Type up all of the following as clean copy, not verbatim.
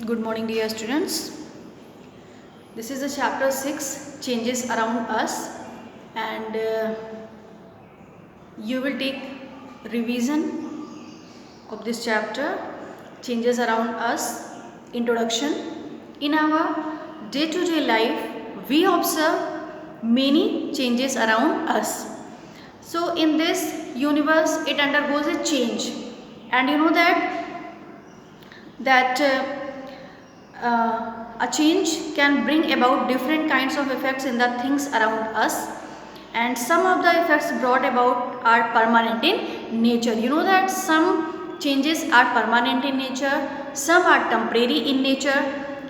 Good morning, dear students. This is the chapter 6, Changes Around Us, and you will take revision of this chapter, Changes Around Us, Introduction. In our day-to-day life, we observe many changes around us. So in this universe, it undergoes a change, and you know that a change can bring about different kinds of effects in the things around us, and some of the effects brought about are permanent in nature. You know that some changes are permanent in nature, some are temporary in nature,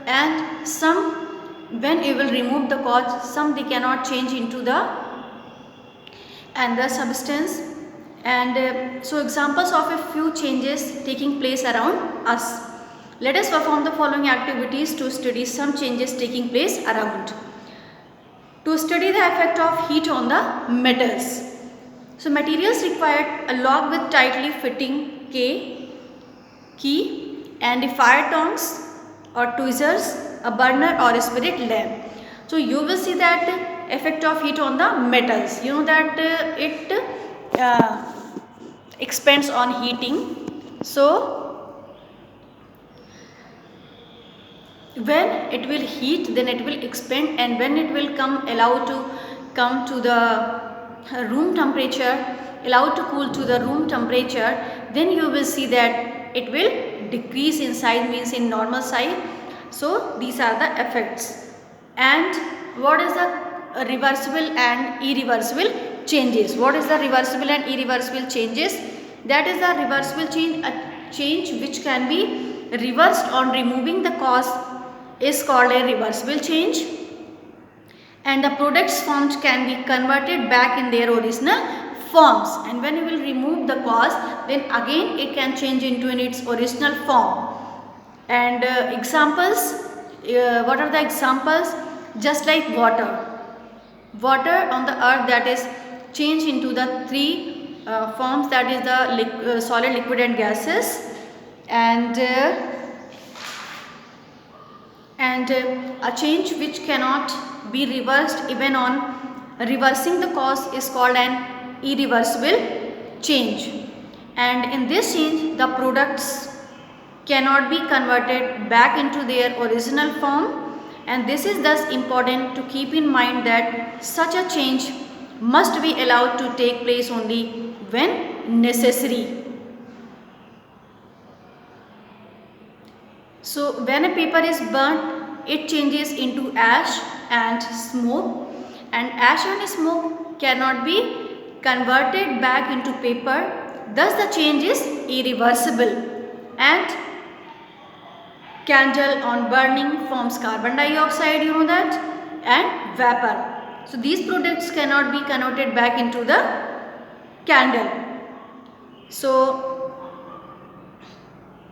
and some, when you will remove the cause, some they cannot change into the substance. And so examples of a few changes taking place around us. Let us perform the following activities to study some changes taking place around. To study the effect of heat on the metals. So materials required: a log with tightly fitting key and fire tongs or tweezers, a burner or a spirit lamp. So you will see that effect of heat on the metals. You know that it expands on heating. So when it will heat, then it will expand, and when it will come to the room temperature, allowed to cool to the room temperature, then you will see that it will decrease in size, means in normal size. So these are the effects. And what is the reversible and irreversible changes? What is the reversible and irreversible changes? That is the reversible change, a change which can be reversed on removing the cause is called a reversible change, and the products formed can be converted back in their original forms, and when you will remove the cause, then again it can change into in its original form. And examples, what are the examples? Just like water on the earth, that is changed into the three forms, that is the solid, liquid and gases. And a change which cannot be reversed even on reversing the cause is called an irreversible change. And in this change, the products cannot be converted back into their original form, and this is thus important to keep in mind that such a change must be allowed to take place only when necessary. So when a paper is burnt, it changes into ash and smoke, and ash and smoke cannot be converted back into paper, thus the change is irreversible. And candle on burning forms carbon dioxide, you know that, and vapor. So these products cannot be converted back into the candle. So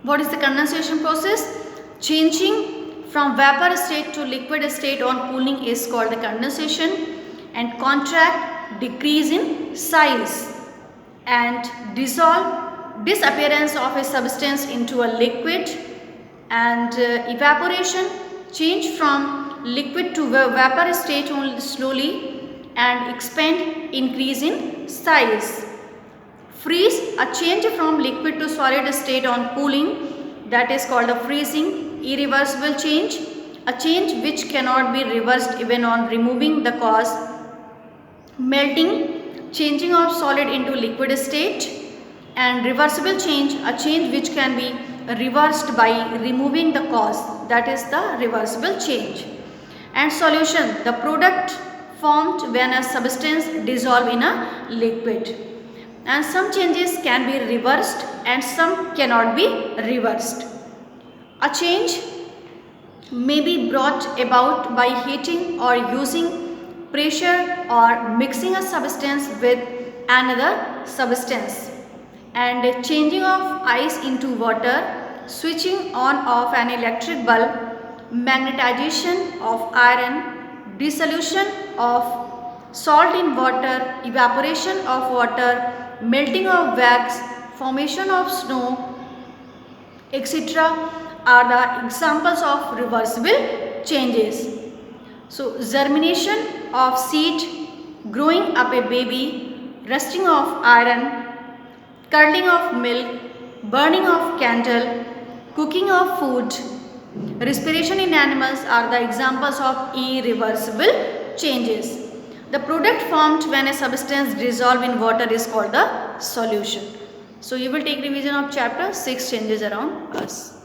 what is the condensation process? Changing from vapor state to liquid state on cooling is called the condensation. And contract, decrease in size. And disappearance of a substance into a liquid. And evaporation, change from liquid to vapor state only slowly and expand, increase in size. Freeze, a change from liquid to solid state on cooling, that is called a freezing. Irreversible change, a change which cannot be reversed even on removing the cause. Melting, changing of solid into liquid state. And reversible change, a change which can be reversed by removing the cause, that is the reversible change. And solution, the product formed when a substance dissolved in a liquid. And some changes can be reversed and some cannot be reversed. A change may be brought about by heating or using pressure or mixing a substance with another substance. And changing of ice into water, switching on of an electric bulb, magnetization of iron, dissolution of salt in water, evaporation of water, melting of wax, formation of snow, etc. are the examples of reversible changes. So germination of seed, growing up a baby, rusting of iron, curdling of milk, burning of candle, cooking of food, respiration in animals are the examples of irreversible changes. The product formed when a substance dissolved in water is called the solution. So you will take revision of chapter 6, changes around us.